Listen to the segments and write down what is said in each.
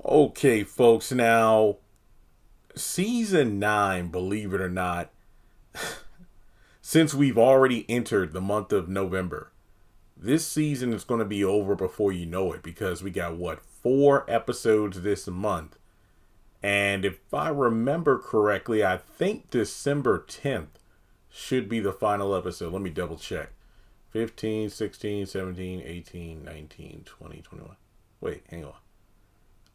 Okay, folks, now, season 9, believe it or not, since we've already entered the month of November, this season is going to be over before you know it because we got, what, 4 episodes this month. And if I remember correctly, I think December 10th should be the final episode. Let me double check. 15, 16, 17, 18, 19, 20, 21. Wait, hang on.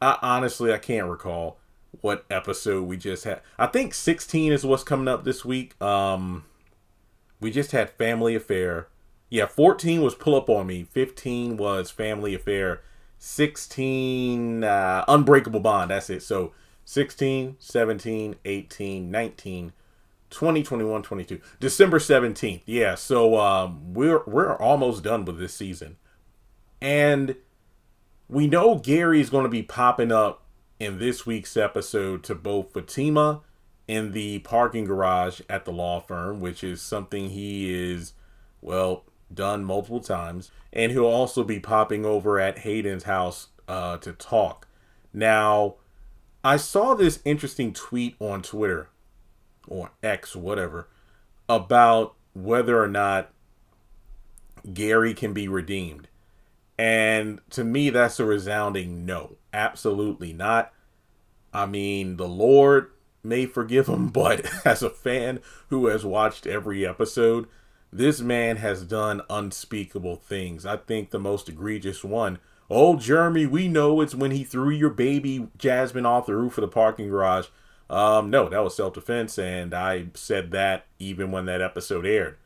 I can't recall what episode we just had. I think 16 is what's coming up this week. We just had Family Affair. Yeah, 14 was Pull Up On Me. 15 was Family Affair. 16 Unbreakable Bond. That's it. So 16, 17, 18, 19, 20, 21, 22. December 17th. Yeah, so we're almost done with this season. And we know Gary is going to be popping up in this week's episode to both Fatima in the parking garage at the law firm, which is something he is, well, done multiple times. And he'll also be popping over at Hayden's house to talk. Now, I saw this interesting tweet on Twitter, or X, whatever, about whether or not Gary can be redeemed. And to me, that's a resounding no. Absolutely not. I mean, the Lord may forgive him, but as a fan who has watched every episode, this man has done unspeakable things. I think the most egregious one, oh, Jeremy, we know it's when he threw your baby Jasmine off the roof of the parking garage. No, that was self-defense, and I said that even when that episode aired.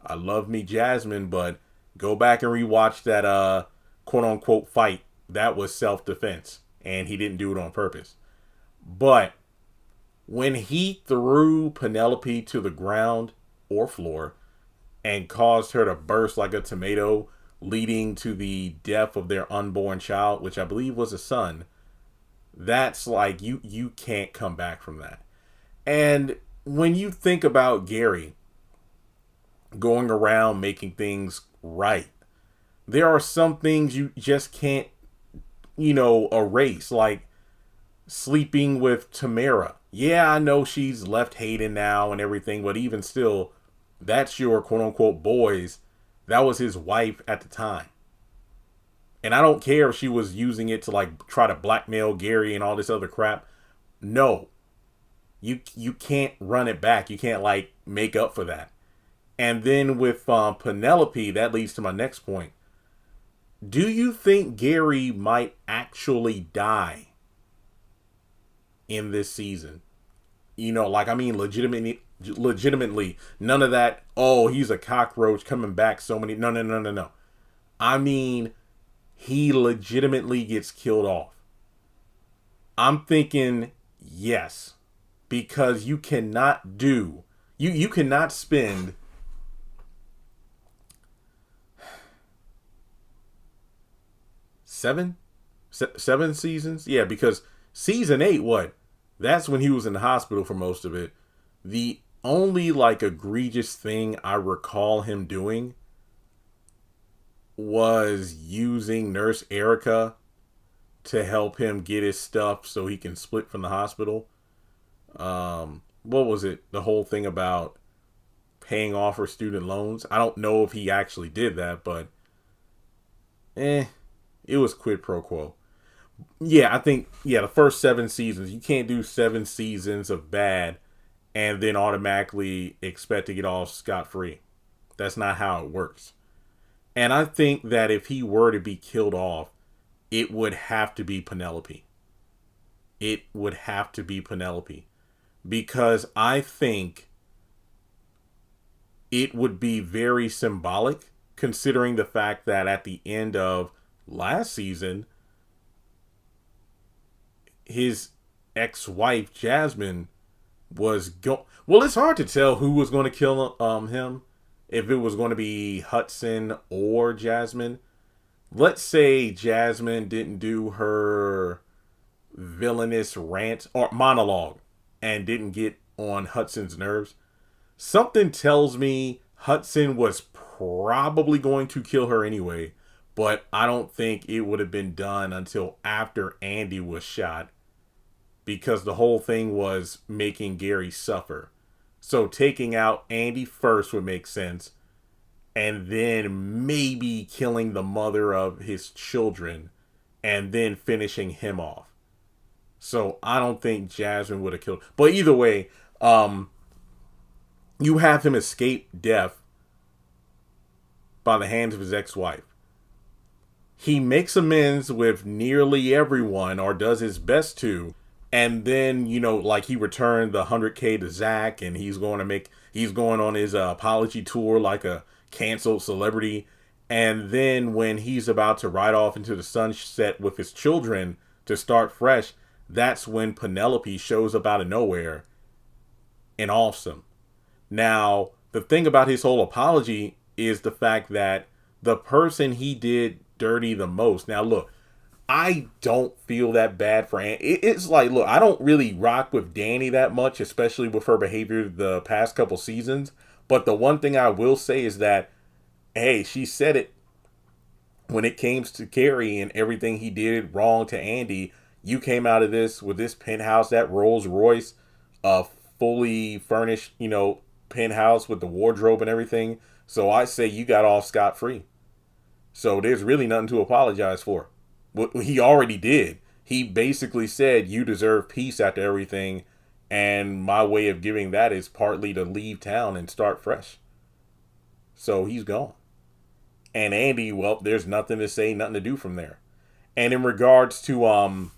I love me Jasmine, but go back and rewatch that quote-unquote fight. That was self-defense, and he didn't do it on purpose. But when he threw Penelope to the ground or floor and caused her to burst like a tomato, leading to the death of their unborn child, which I believe was a son, that's like, you can't come back from that. And when you think about Gary going around making things right, there are some things you just can't, erase, like sleeping with Tamara. Yeah, I know she's left Hayden now and everything, but even still, that's your quote unquote boys. That was his wife at the time. And I don't care if she was using it to like try to blackmail Gary and all this other crap. No. You can't run it back. You can't like make up for that. And then with Penelope, that leads to my next point. Do you think Gary might actually die in this season? Legitimately, none of that, oh, he's a cockroach coming back so many. No. I mean, he legitimately gets killed off. I'm thinking yes, because you cannot spend seven seasons. Yeah, because season 8, what? That's when he was in the hospital for most of it. The only like egregious thing I recall him doing was using Nurse Erica to help him get his stuff so he can split from the hospital. What was it? The whole thing about paying off her student loans. I don't know if he actually did that, but it was quid pro quo. Yeah, I think, the first 7 seasons. You can't do 7 seasons of bad and then automatically expect to get off scot-free. That's not how it works. And I think that if he were to be killed off, it would have to be Penelope. It would have to be Penelope. Because I think it would be very symbolic, considering the fact that at the end of last season, his ex-wife Jasmine was well, it's hard to tell who was going to kill him, if it was going to be Hudson or Jasmine. Let's say Jasmine didn't do her villainous rant or monologue and didn't get on Hudson's nerves. Something tells me Hudson was probably going to kill her anyway, But I don't think it would have been done until after Andy was shot, because the whole thing was making Gary suffer. So taking out Andy first would make sense, and then maybe killing the mother of his children, and then finishing him off. So I don't think Jasmine would have killed. But either way, you have him escape death by the hands of his ex-wife. He makes amends with nearly everyone, or does his best to. And then, like he returned the 100K to Zach, and he's going on his apology tour like a canceled celebrity. And then when he's about to ride off into the sunset with his children to start fresh, that's when Penelope shows up out of nowhere and offs him. Now, the thing about his whole apology is the fact that the person he did dirty the most. Now, look, I don't feel that bad for Annie. It's like, look, I don't really rock with Danny that much, especially with her behavior the past couple seasons. But the one thing I will say is that, hey, she said it when it came to Gary and everything he did wrong to Andy. You came out of this with this penthouse, that Rolls Royce, fully furnished, penthouse with the wardrobe and everything. So I say you got off scot-free. So there's really nothing to apologize for. What he already did. He basically said you deserve peace after everything, and my way of giving that is partly to leave town and start fresh. So he's gone. And Andy, well, there's nothing to say, nothing to do from there. And in regards to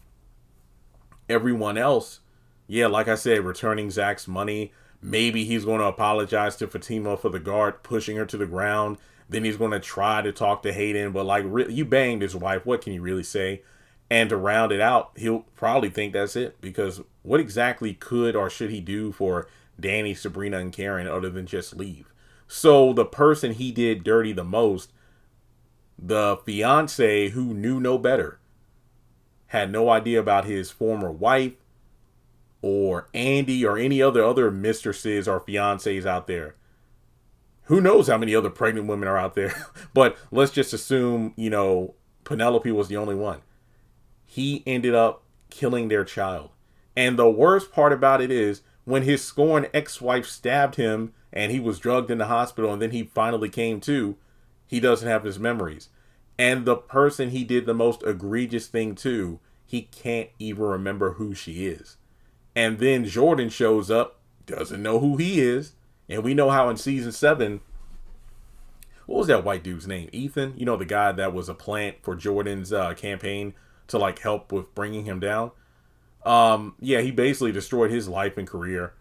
everyone else, yeah, like I said, returning Zach's money. Maybe he's going to apologize to Fatima for the guard pushing her to the ground. Then he's going to try to talk to Hayden, but you banged his wife. What can you really say? And to round it out, he'll probably think that's it, because what exactly could or should he do for Danny, Sabrina, and Karen other than just leave? So the person he did dirty the most, the fiance who knew no better, had no idea about his former wife or Andy or any other mistresses or fiancés out there. Who knows how many other pregnant women are out there? But let's just assume, Penelope was the only one. He ended up killing their child. And the worst part about it is, when his scorned ex-wife stabbed him and he was drugged in the hospital and then he finally came to, he doesn't have his memories. And the person he did the most egregious thing to, he can't even remember who she is. And then Jordan shows up, doesn't know who he is. And we know how in season 7, what was that white dude's name? Ethan? The guy that was a plant for Jordan's campaign to help with bringing him down. Yeah, he basically destroyed his life and career.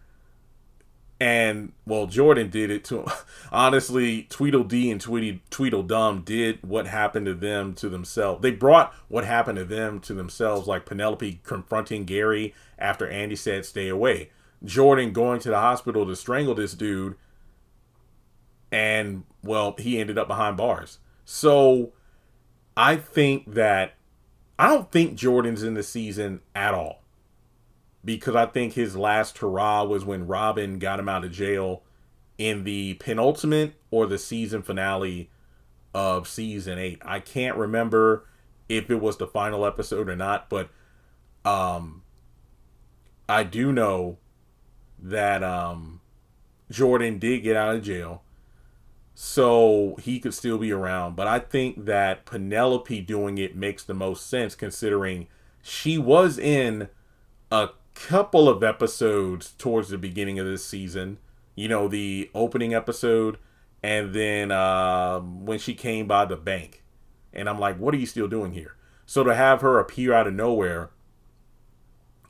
And, well, Jordan did it to him. Honestly, Tweedledee and Tweedledum did what happened to them to themselves. They brought what happened to them to themselves, like Penelope confronting Gary after Andy said stay away. Jordan going to the hospital to strangle this dude. And, well, he ended up behind bars. So, I don't think Jordan's in the season at all. Because I think his last hurrah was when Robin got him out of jail in the penultimate or the season finale of season 8. I can't remember if it was the final episode or not, but I do know that Jordan did get out of jail, so he could still be around. But I think that Penelope doing it makes the most sense, considering she was in a couple of episodes towards the beginning of this season. The opening episode, and then when she came by the bank. And I'm like, what are you still doing here? So to have her appear out of nowhere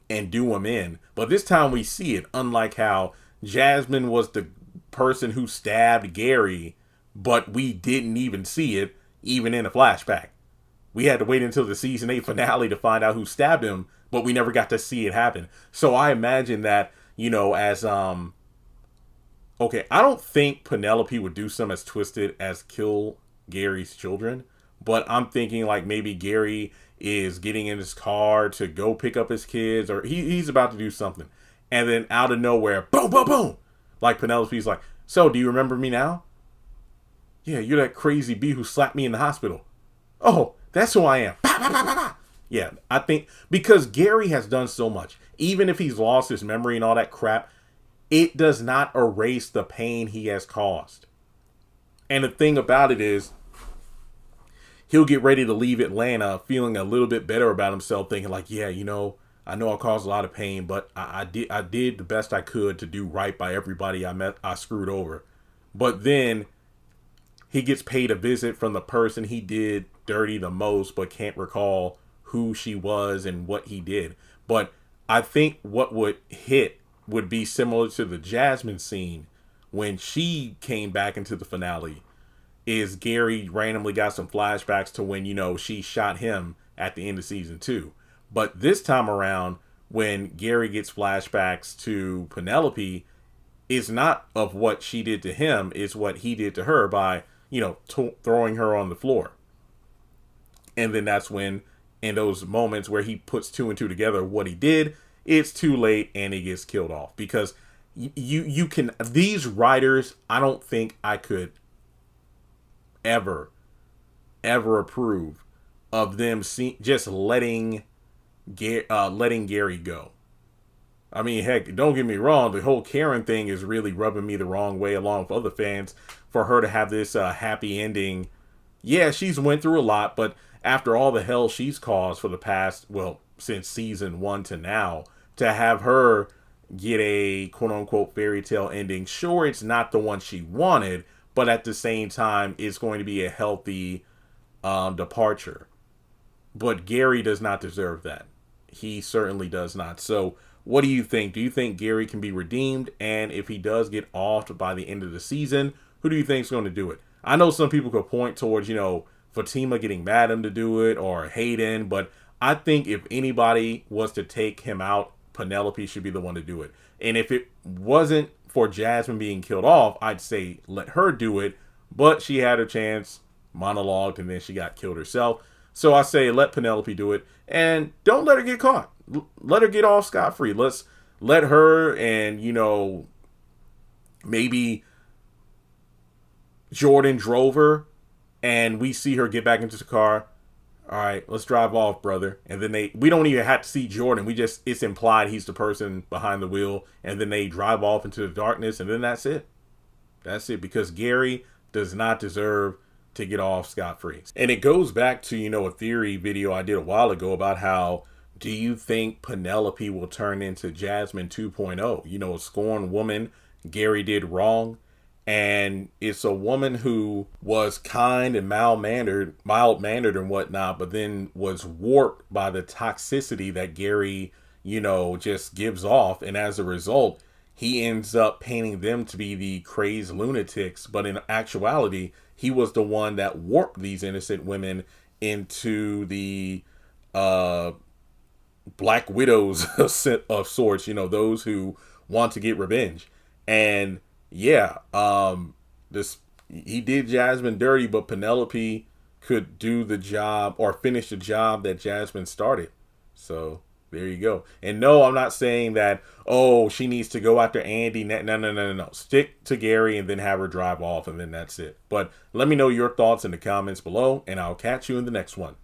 and do him in. But this time we see it, unlike how Jasmine was the person who stabbed Gary, but we didn't even see it, even in a flashback. We had to wait until the season 8 finale to find out who stabbed him, but we never got to see it happen. So I imagine that, as, okay, I don't think Penelope would do something as twisted as kill Gary's children, but I'm thinking maybe Gary is getting in his car to go pick up his kids, or he's about to do something. And then out of nowhere, boom, boom, boom. Penelope's like, so do you remember me now? Yeah, you're that crazy bee who slapped me in the hospital. Oh, that's who I am. Yeah, I think because Gary has done so much, even if he's lost his memory and all that crap, it does not erase the pain he has caused. And the thing about it is, he'll get ready to leave Atlanta feeling a little bit better about himself, thinking like, yeah, I know I caused a lot of pain, but I did the best I could to do right by everybody I screwed over. But then he gets paid a visit from the person he did dirty the most, but can't recall who she was and what he did. But I think what would hit would be similar to the Jasmine scene when she came back into the finale. Is Gary randomly got some flashbacks to when, she shot him at the end of season 2. But this time around, when Gary gets flashbacks to Penelope, it's not of what she did to him, it's what he did to her by, throwing her on the floor. And then that's when, in those moments where he puts 2 and 2 together, what he did, it's too late and he gets killed off. Because you can, these writers, I don't think I could ever approve of them just letting Gary go. I mean, heck, don't get me wrong, the whole Karen thing is really rubbing me the wrong way along with other fans. For her to have this happy ending, yeah, she's went through a lot, but after all the hell she's caused for the past, well, since season 1 to now, to have her get a quote-unquote fairy tale ending, sure, it's not the one she wanted, but at the same time, it's going to be a healthy departure. But Gary does not deserve that. He certainly does not. So, what do you think? Do you think Gary can be redeemed? And if he does get offed by the end of the season, who do you think is going to do it? I know some people could point towards, Fatima getting mad at him to do it, or Hayden, but I think if anybody was to take him out, Penelope should be the one to do it. And if it wasn't for Jasmine being killed off, I'd say let her do it, but she had her chance, monologued, and then she got killed herself. So I say let Penelope do it, and don't let her get caught. Let her get off scot-free. Let's let her and, maybe Jordan drove her, and we see her get back into the car. All right, let's drive off, brother. And then we don't even have to see Jordan. It's implied he's the person behind the wheel. And then they drive off into the darkness, and then that's it. That's it, because Gary does not deserve to get off scot-free. And it goes back to, a theory video I did a while ago about how, do you think Penelope will turn into Jasmine 2.0? A scorned woman Gary did wrong. And it's a woman who was kind and mild-mannered and whatnot, but then was warped by the toxicity that Gary, just gives off. And as a result, he ends up painting them to be the crazed lunatics. But in actuality, he was the one that warped these innocent women into the Black Widows of sorts, those who want to get revenge. And yeah, he did Jasmine dirty, but Penelope could do the job or finish the job that Jasmine started. So there you go. And no, I'm not saying that, she needs to go after Andy. No. Stick to Gary and then have her drive off, and then that's it. But let me know your thoughts in the comments below, and I'll catch you in the next one.